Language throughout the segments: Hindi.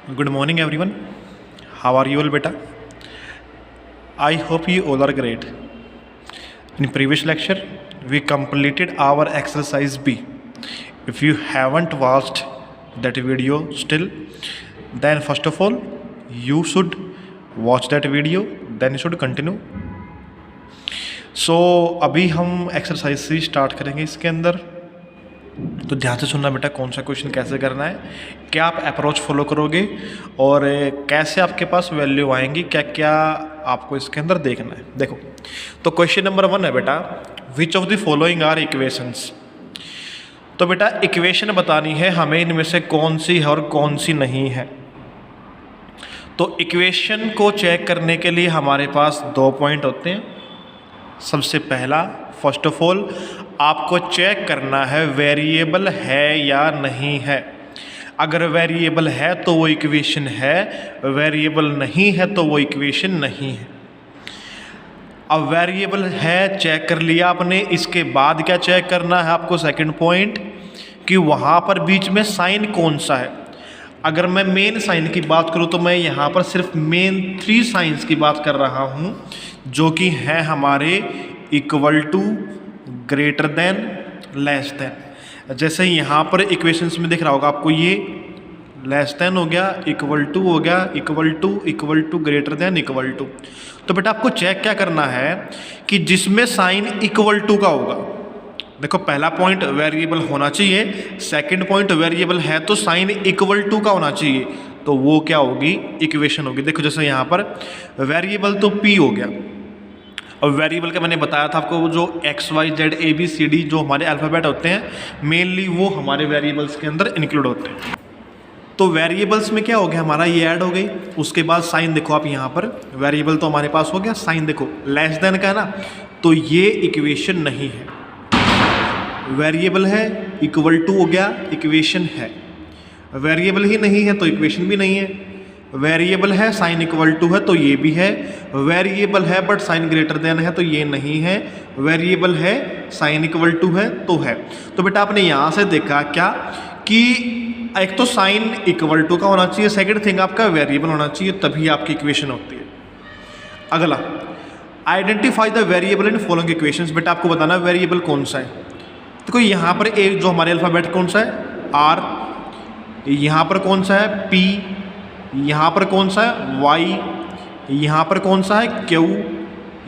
Good morning, everyone. How are you all, beta? I hope you all are great. In previous lecture, we completed our exercise B. If you haven't watched that video still, then first of all, you should watch that video. Then you should continue. So अभी हम एक्सरसाइज से स्टार्ट करेंगे इसके अंदर. तो ध्यान से सुनना बेटा, कौन सा क्वेश्चन कैसे करना है, क्या आप अप्रोच फॉलो करोगे और कैसे आपके पास वैल्यू आएंगी, क्या क्या आपको इसके अंदर देखना है. देखो, तो क्वेश्चन नंबर 1 है बेटा, which of the following are equations. तो बेटा इक्वेशन बतानी है हमें, इनमें से कौन सी है और कौन सी नहीं है. तो इक्वेशन को चेक करने के लिए हमारे पास 2 पॉइंट होते हैं. सबसे पहला, फर्स्ट ऑफ ऑल आपको चेक करना है वेरिएबल है या नहीं है. अगर वेरिएबल है तो वो इक्वेशन है, वेरिएबल नहीं है तो वो इक्वेशन नहीं है. अब वेरिएबल है चेक कर लिया आपने, इसके बाद क्या चेक करना है आपको, सेकंड पॉइंट, कि वहाँ पर बीच में साइन कौन सा है. अगर मैं मेन साइन की बात करूँ तो मैं यहाँ पर सिर्फ मेन 3 साइंस की बात कर रहा हूँ, जो कि हैं हमारे equal to, greater than, less than. जैसे यहाँ पर इक्वेशंस में दिख रहा होगा आपको, ये लेस देन हो गया, इक्वल टू हो गया, equal to greater than, equal to. तो बेटा आपको चेक क्या करना है कि जिसमें साइन इक्वल टू का होगा. देखो, पहला पॉइंट वेरिएबल होना चाहिए, सेकंड पॉइंट वेरिएबल है तो साइन इक्वल टू का होना चाहिए, तो वो क्या होगी, इक्वेशन होगी. देखो जैसे यहाँ पर वेरिएबल तो p हो गया. अब वेरिएबल का मैंने बताया था आपको, वो जो x y z a b c d जो हमारे अल्फ़ाबेट होते हैं, मेनली वो हमारे वेरिएबल्स के अंदर इंक्लूड होते हैं. तो वेरिएबल्स में क्या हो गया हमारा, ये ऐड हो गई. उसके बाद साइन देखो आप यहाँ पर, वेरिएबल तो हमारे पास हो गया, साइन देखो लेस देन का है ना, तो ये इक्वेशन नहीं है. वेरिएबल है, इक्वल टू हो गया, इक्वेशन है. वेरिएबल ही नहीं है तो इक्वेशन भी नहीं है. वेरिएबल है, साइन इक्वल टू है तो ये भी है. वेरिएबल है बट साइन ग्रेटर देन है तो ये नहीं है. वेरिएबल है, साइन इक्वल टू है तो है. तो बेटा आपने यहाँ से देखा क्या कि एक तो साइन इक्वल टू का होना चाहिए, सेकंड थिंग आपका वेरिएबल होना चाहिए, तभी आपकी इक्वेशन होती है. अगला, identify the variable in following equations. बेटा आपको बताना वेरिएबल कौन सा है. देखो यहाँ पर एक जो हमारे अल्फ़ाबेट कौन सा है, आर. यहाँ पर कौन सा है, पी. यहाँ पर कौन सा है, वाई. यहाँ पर कौन सा है, क्यू.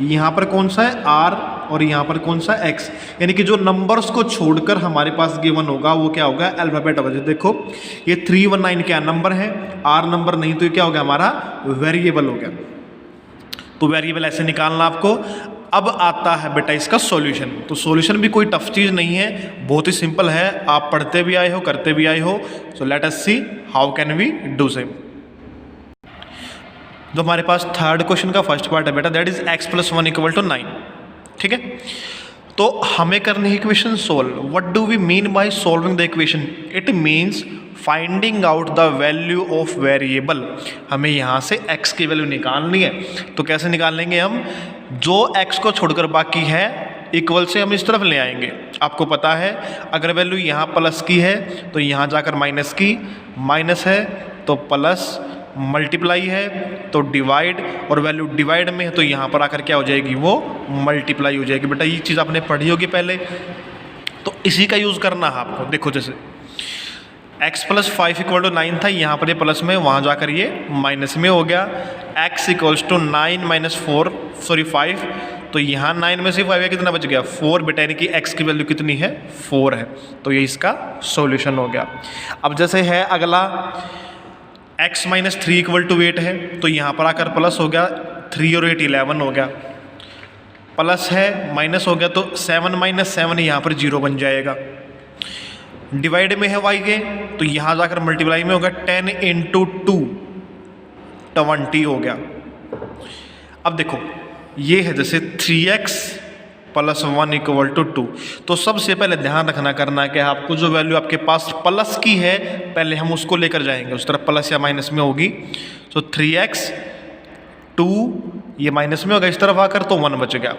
यहाँ पर कौन सा है, आर. और यहाँ पर कौन सा है, एक्स. यानी कि जो नंबर्स को छोड़कर हमारे पास गिवन होगा वो क्या होगा, अल्फ़ाबेट होगा. देखो ये 319 क्या नंबर है, आर नंबर नहीं, तो ये क्या हो गया हमारा, वेरिएबल हो गया. तो वेरिएबल ऐसे निकालना आपको. अब आता है बेटा इसका सॉल्यूशन. तो सॉल्यूशन भी कोई टफ चीज़ नहीं है, बहुत ही सिंपल है. आप पढ़ते भी आए हो, करते भी आए हो. So let us see how can we do same. जो हमारे पास थर्ड क्वेश्चन का फर्स्ट पार्ट है बेटा, दैट इज x + 1 = 9. ठीक है, तो हमें करनी है equation solve. What do we mean by solving the equation. It means finding out the value of variable. हमें यहाँ से x की वैल्यू निकालनी है. तो कैसे निकाल लेंगे हम, जो x को छोड़कर बाकी है इक्वल से हम इस तरफ ले आएंगे. आपको पता है अगर वैल्यू यहाँ प्लस की है तो यहाँ जाकर माइनस की, माइनस है तो प्लस, मल्टीप्लाई है तो डिवाइड, और वैल्यू डिवाइड में है तो यहाँ पर आकर क्या हो जाएगी, वो मल्टीप्लाई हो जाएगी. बेटा ये चीज़ आपने पढ़ी होगी पहले, तो इसी का यूज़ करना है आपको. देखो जैसे x + 5 = 9 था, यहाँ पर ये प्लस में, वहाँ जाकर ये माइनस में हो गया. x = 9 - 4 सॉरी 5, तो यहाँ 9 में से 5 है, कितना बच गया, 4. बेटा यानी कि x की वैल्यू कितनी है, 4 है. तो ये इसका सॉल्यूशन हो गया. अब जैसे है अगला, x - 3 = 8 है, तो यहाँ पर आकर प्लस हो गया, 3 और 8 11 हो गया. प्लस है, माइनस हो गया, तो 7 - 7 यहाँ पर 0 बन जाएगा. डिवाइड में है y के, तो यहाँ जाकर मल्टीप्लाई में होगा, 10 × 2 20 हो गया. अब देखो ये है जैसे 3x + 1 = 2. तो सबसे पहले ध्यान रखना करना है कि आपको जो वैल्यू आपके पास प्लस की है, पहले हम उसको लेकर जाएंगे, उस तरफ प्लस या माइनस में होगी. तो 3x 2 ये माइनस में होगा, इस तरफ आकर तो 1 बच गया.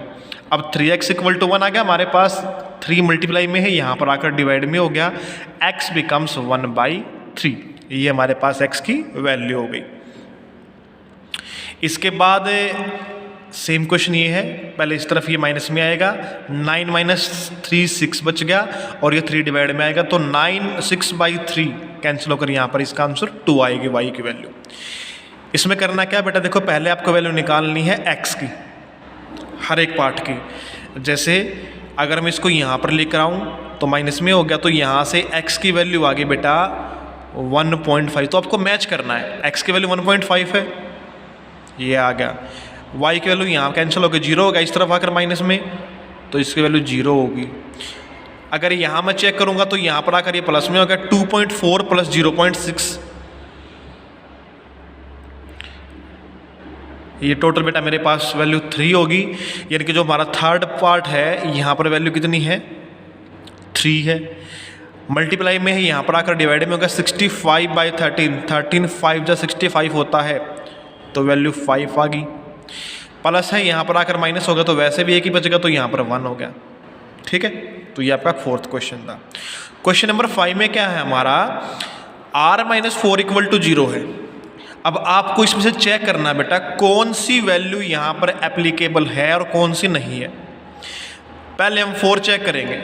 अब 3x = 1 आ गया हमारे पास, 3 मल्टीप्लाई में है, यहाँ पर आकर डिवाइड में हो गया, x becomes 1/3. ये हमारे पास x की वैल्यू हो गई। इसके बाद सेम क्वेश्चन ये है, पहले इस तरफ ये माइनस में आएगा, 9 माइनस 3 6 बच गया और ये 3 डिवाइड में आएगा, तो 9 6/3 कैंसिल होकर यहाँ पर इसका आंसर 2 आएगी y की वैल्यू। इसमें करना क्या बेटा, देखो पहले आपको वैल्यू निकालनी है x की, हर एक पार्ट की। जैसे अगर मैं इसको यहाँ पर लेकर आऊँ तो माइनस में हो गया, तो यहाँ से x की वैल्यू आ गई बेटा 1.5, तो आपको मैच करना है। x की वैल्यू 1.5 है, ये आ गया। y की वैल्यू यहाँ कैंसिल होकर 0 होगा, इस तरफ आकर माइनस में, तो इसकी वैल्यू 0 होगी। अगर यहाँ मैं चेक करूँगा तो यहाँ पर आकर ये प्लस में होगा, 2.4 प्लस 0.6, ये टोटल बेटा मेरे पास वैल्यू 3 होगी। यानी कि जो हमारा थर्ड पार्ट है यहाँ पर वैल्यू कितनी है, 3 है। मल्टीप्लाई में है, यहाँ पर आकर डिवाइड में होगा 65/13, 13 5 जा 65 होता है, तो वैल्यू 5 आ गई। प्लस है, यहाँ पर आकर माइनस होगा तो वैसे भी एक ही बचेगा, तो यहाँ पर 1 हो गया। ठीक है, तो ये आपका फोर्थ क्वेश्चन था। क्वेश्चन नंबर 5 में क्या है हमारा, r-4 = 0 है। अब आपको इसमें से चेक करना है बेटा कौन सी वैल्यू यहाँ पर एप्लीकेबल है और कौन सी नहीं है। पहले हम 4 चेक करेंगे।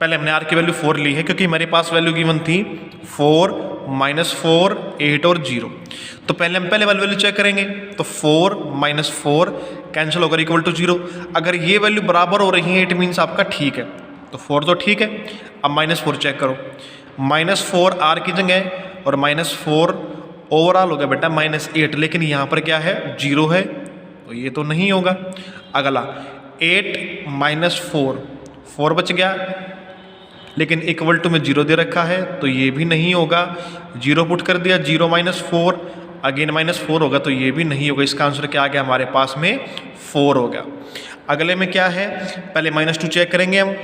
पहले हमने r की वैल्यू 4 ली है क्योंकि हमारे पास वैल्यू गिवन थी 4 -4 8 और 0। तो पहले हम पहले वाली वैल्यू चेक करेंगे, तो 4 - 4 कैंसिल होकर = 0। अगर ये वैल्यू बराबर हो रही है इट मीन्स आपका ठीक है, तो 4 तो ठीक है। अब -4 चेक करो, -4 r की जगह और -4 ओवरऑल हो गया बेटा -8, लेकिन यहाँ पर क्या है 0 है, तो ये तो नहीं होगा। अगला 8 - 4 बच गया, लेकिन = में 0 दे रखा है, तो ये भी नहीं होगा। 0 पुट कर दिया, 0 - 4 अगेन -4 होगा, तो ये भी नहीं होगा। इसका आंसर क्या आ गया हमारे पास में 4 हो गया। अगले में क्या है, पहले -2 चेक करेंगे हम,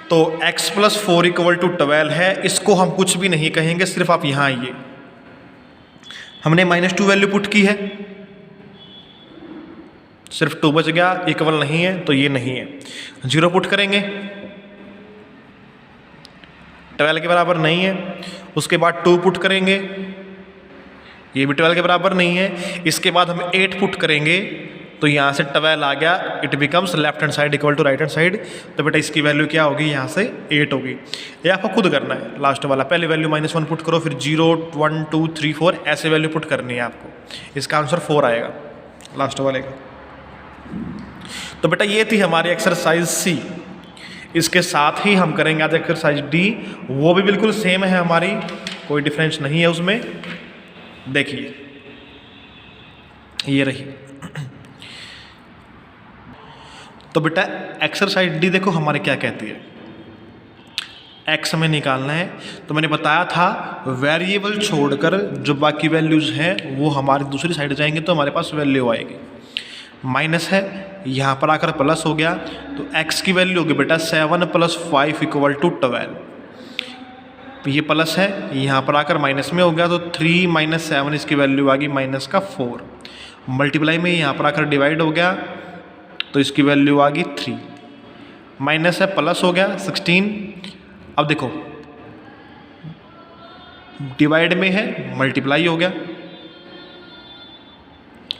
तो x + 4 = 12 है। इसको हम कुछ भी नहीं कहेंगे, सिर्फ आप यहाँ आइए। हमने -2 वैल्यू पुट की है, सिर्फ 2 बच गया, इक्वल नहीं है, तो ये नहीं है। 0 पुट करेंगे, 12 के बराबर नहीं है। उसके बाद 2 पुट करेंगे, ये भी 12 के बराबर नहीं है। इसके बाद हम 8 पुट करेंगे, तो यहाँ से 12 आ गया, it becomes left hand side = right hand side. तो बेटा इसकी वैल्यू क्या होगी, यहाँ से 8 होगी। ये आपको खुद करना है लास्ट वाला। पहले वैल्यू -1 पुट करो, फिर 0 1 2 3 4 ऐसे वैल्यू पुट करनी है आपको। इसका आंसर 4 आएगा लास्ट वाले का। तो बेटा ये थी हमारी एक्सरसाइज C। इसके साथ ही हम करेंगे आज एक्सरसाइज D, वो भी बिल्कुल सेम है हमारी, कोई डिफरेंस नहीं है उसमें। देखिए ये रही। तो बेटा एक्सरसाइज D देखो हमारे क्या कहती है, x हमें निकालना है। तो मैंने बताया था वेरिएबल छोड़कर जो बाकी वैल्यूज हैं वो हमारी दूसरी साइड जाएंगे, तो हमारे पास वैल्यू आएगी। माइनस है, यहाँ पर आकर प्लस हो गया, तो x की वैल्यू होगी बेटा 7 + 5 = 12। ये प्लस है, यहाँ पर आकर माइनस में हो गया, तो 3 - 7 इसकी वैल्यू आ गई -4। मल्टीप्लाई में यहाँ पर आकर डिवाइड हो गया, तो इसकी वैल्यू आ गई 3। माइनस है, प्लस हो गया 16। अब देखो डिवाइड में है, मल्टीप्लाई हो गया,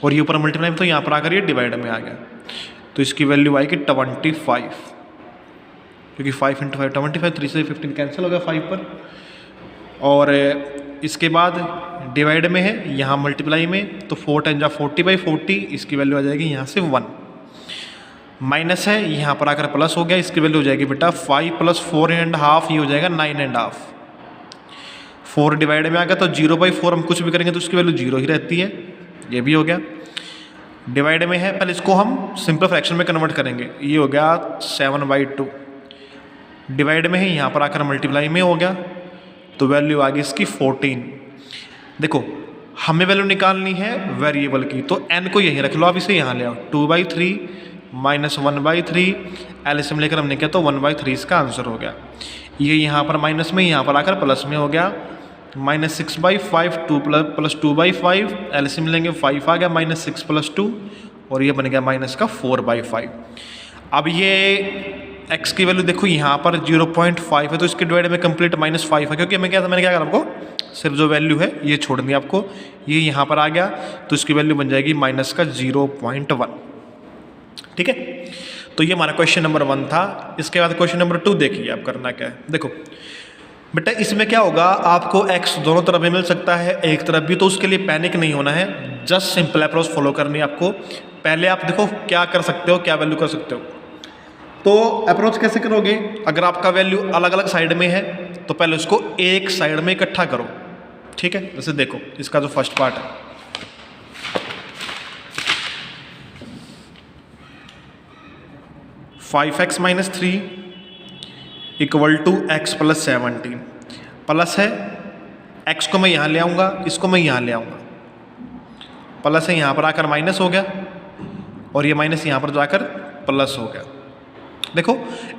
और ये ऊपर मल्टीप्लाई में, तो यहाँ पर आकर ये डिवाइड में आ गया, तो इसकी वैल्यू आएगी 25, क्योंकि 5 × 5 25, 3 से 15 कैंसिल हो गया 5 पर। और इसके बाद डिवाइड में है, यहाँ मल्टीप्लाई में, तो 4 × 10 40/40, इसकी वैल्यू आ जाएगी यहाँ से 1। माइनस है, यहाँ पर आकर प्लस हो गया, इसकी वैल्यू हो जाएगी बेटा 5 + 4.5, ये हो जाएगा 9.5। 4 डिवाइड में आ गया, तो 0/4 हम कुछ भी करेंगे तो उसकी वैल्यू 0 ही रहती है, ये भी हो गया। डिवाइड में है, पहले इसको हम सिंपल फ्रैक्शन में कन्वर्ट करेंगे, ये हो गया 7/2। डिवाइड में है, यहाँ पर आकर मल्टीप्लाई में हो गया, तो वैल्यू आ गई इसकी 14। देखो हमें वैल्यू निकालनी है वेरिएबल की, तो n को यहीं रख लो, आप इसे यहाँ ले आओ। 2/3 - 1/3 एलसीएम लेकर हमने किया, तो 1/3 इसका आंसर हो गया। ये यहाँ पर माइनस में, यहाँ पर आकर प्लस में हो गया, -6/5 2 + 2/5 एलसीएम लेंगे, 5 आ गया, -6 + 2, और ये बन गया -4/5। अब ये x की वैल्यू देखो यहाँ पर 0.5 है, तो इसके डिवाइड में कंप्लीट -5 है, क्योंकि मैंने क्या करा आपको सिर्फ जो वैल्यू है ये छोड़नी है आपको, ये यहाँ पर आ गया तो इसकी वैल्यू बन जाएगी -0.1। ठीक है, तो ये हमारा क्वेश्चन नंबर 1 था। इसके बाद क्वेश्चन नंबर 2 देखिए आप करना क्या है। देखो बेटा इसमें क्या होगा, आपको x दोनों तरफ भी मिल सकता है, एक तरफ भी, तो उसके लिए पैनिक नहीं होना है, जस्ट सिंपल अप्रोच फॉलो करनी है आपको। पहले आप देखो क्या कर सकते हो, क्या वैल्यू कर सकते हो। तो अप्रोच कैसे करोगे, अगर आपका वैल्यू अलग अलग साइड में है तो पहले उसको एक साइड में इकट्ठा करो। ठीक है, जैसे देखो इसका जो फर्स्ट पार्ट है, five x minus three equal to x plus 17 plus है, x को मैं यहाँ ले आऊँगा, इसको मैं यहाँ ले आऊँगा, प्लस है यहाँ पर आकर माइनस हो गया और ये माइनस यहाँ पर जाकर प्लस हो गया। देखो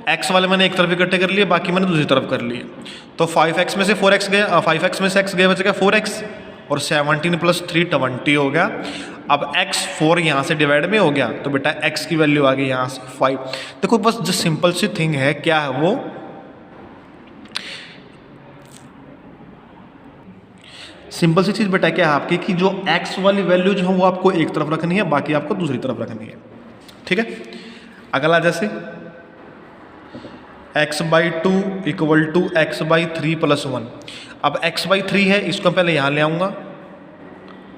x वाले मैंने एक तरफ इकट्ठे कर लिए, बाकी मैंने दूसरी तरफ कर लिए। तो 5x में से 4x गया, 5x में से x गया, बच गया 4x और 17 प्लस 3 20 हो गया। अब x 4 यहाँ से डिवाइड में हो गया तो बेटा x की वैल्यू आ गई यहाँ से 5। देखो बस जो सिंपल सी थिंग है, क्या है वो, सिंपल सी चीज़ बेटा क्या है आपकी कि जो x वाली वैल्यू जो है वो आपको एक तरफ रखनी है, बाकी आपको दूसरी तरफ रखनी है। ठीक है, अगला जैसे x/2 equal to x/3 plus 1। अब x/3 है, इसको पहले यहाँ ले आऊँगा,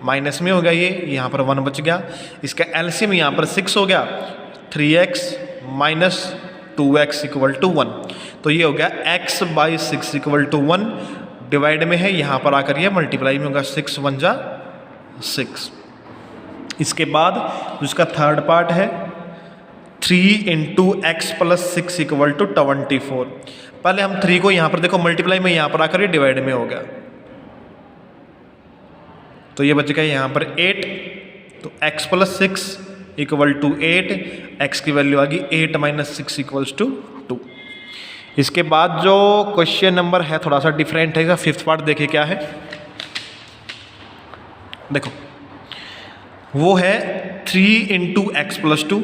माइनस में हो गया ये, यहाँ पर 1 बच गया, इसका एलसीएम यहाँ पर 6 हो गया, 3x minus 2x equal to 1। तो ये हो गया x/6 इक्वल टू 1, डिवाइड में है, यहाँ पर आकर ये मल्टीप्लाई में होगा, 6 1 जा 6। इसके बाद जिसका थर्ड पार्ट है 3 into x plus 6 equal to 24। पहले हम 3 को यहाँ पर देखो मल्टीप्लाई में, यहाँ पर आकर ये डिवाइड में हो गया, तो ये बच गया यहाँ पर 8, तो x plus 6 equal to 8, x की वैल्यू आ गई 8 माइनस 6 इक्वल्स टू 2। इसके बाद जो क्वेश्चन नंबर है थोड़ा सा डिफरेंट है, इसका फिफ्थ पार्ट देखिए क्या है। देखो वो है 3 into x plus 2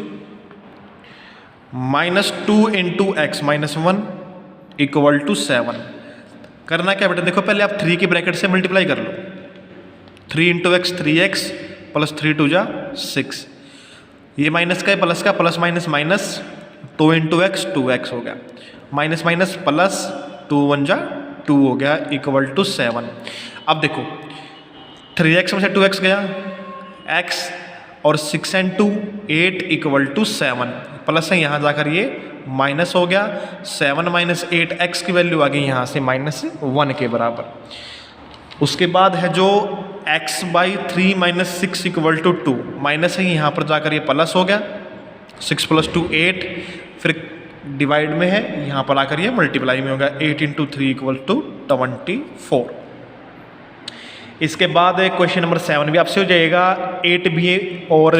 minus 2 into x minus 1 equal to 7। करना क्या बेटा, देखो पहले आप 3 की ब्रैकेट से मल्टीप्लाई कर लो, 3 इंटू एक्स 3x प्लस 3 2 जा 6, ये माइनस का है प्लस का, plus minus minus, 2 into x 2x हो गया, माइनस माइनस प्लस, 2 1 जा 2 हो गया इक्वल टू 7। अब देखो 3x में से 2x गया, x और 6 एंड 2 8 इक्वल टू 7, प्लस है यहाँ जाकर ये माइनस हो गया, 7 माइनस 8 x की वैल्यू आ गई यहाँ से -1 के बराबर। उसके बाद है जो x/3 minus 6 equal to 2, minus है यहाँ पर जाकर ये प्लस हो गया, 6 प्लस 2 8, फिर डिवाइड में है, यहाँ पर आकर ये मल्टीप्लाई में होगा, 8 इंटू 3 इक्वल टू 24। इसके बाद क्वेश्चन नंबर 7 भी आपसे हो जाएगा, 8 भी है, और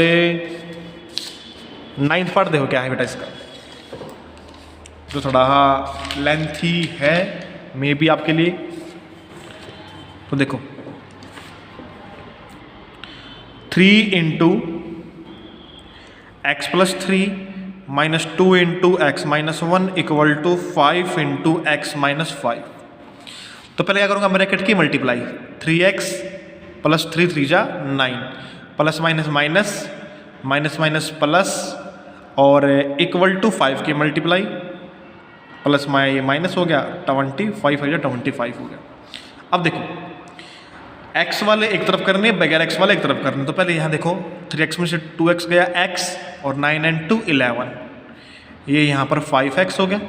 9th पार्ट देखो क्या है बेटा इसका, जो थोड़ा लेंथी है मे बी आपके लिए। तो देखो 3 into x plus 3 minus 2 into x minus 1 equal to 5 into x minus 5। तो पहले क्या करूँगा, ब्रैकेट की मल्टीप्लाई, 3x प्लस 3 3 जा 9, plus minus minus, minus minus plus, और इक्वल टू 5 की मल्टीप्लाई, प्लस माइनस हो गया, 25 हो गया, 25 हो गया। अब देखो x वाले एक तरफ करने, बगैर x वाले एक तरफ करने। तो पहले यहाँ देखो 3x में से 2x गया, x और 9 एंड 2 11, ये यहाँ पर 5x हो गया,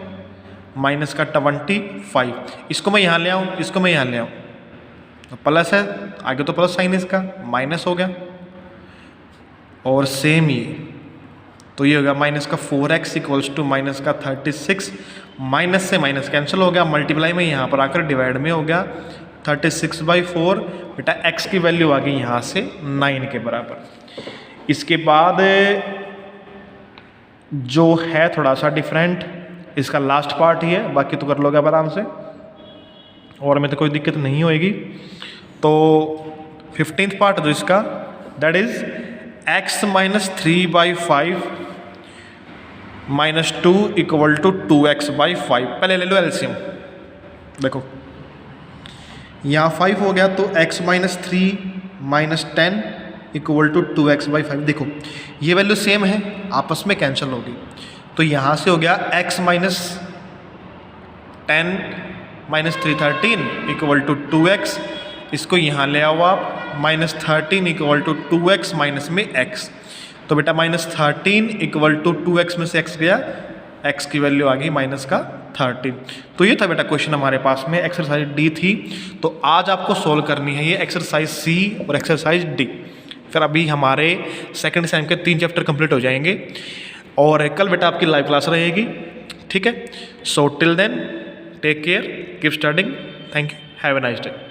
माइनस का 25, इसको मैं यहाँ ले आऊँ, इसको मैं यहाँ ले आऊँ, तो प्लस है, आगे तो प्लस साइन इसका, माइनस हो गया, और सेम ये, तो ये हो गया माइनस का 4x इक्वल्स टू माइनस का 36, माइनस से माइनस कैंसिल हो गया, मल्टीप्लाई में यहाँ पर आकर डिवाइड में हो गया, 36/4, बेटा x की वैल्यू आ गई यहाँ से 9 के बराबर। इसके बाद जो है थोड़ा सा डिफरेंट, इसका लास्ट पार्ट ही है, बाकी तो कर लोगे आप आराम से और में तो कोई दिक्कत नहीं होएगी। तो 15th पार्ट जो इसका, that is x minus 3/5 -2 equal to 2x/5। पहले ले लो एलसीएम। देखो यहाँ 5 हो गया तो x - 3 - 10 इक्वल टू 2x/5। देखो ये वैल्यू सेम है, आपस में कैंसिल होगी, तो यहाँ से हो गया x - 10 - 3 13 इक्वल टू 2x। इसको यहाँ ले आओ आप, -13 इक्वल टू 2x माइनस में x। तो बेटा -13 इक्वल टू 2x में से x गया, x की वैल्यू आ गई -13। तो ये था बेटा क्वेश्चन हमारे पास में, एक्सरसाइज डी थी। तो आज आपको सोल्व करनी है ये एक्सरसाइज सी और एक्सरसाइज डी। फिर अभी हमारे सेकंड सेम के 3 चैप्टर कंप्लीट हो जाएंगे और कल बेटा आपकी लाइव क्लास रहेगी, ठीक है। So till then take care, keep studying, thank you, have a nice day.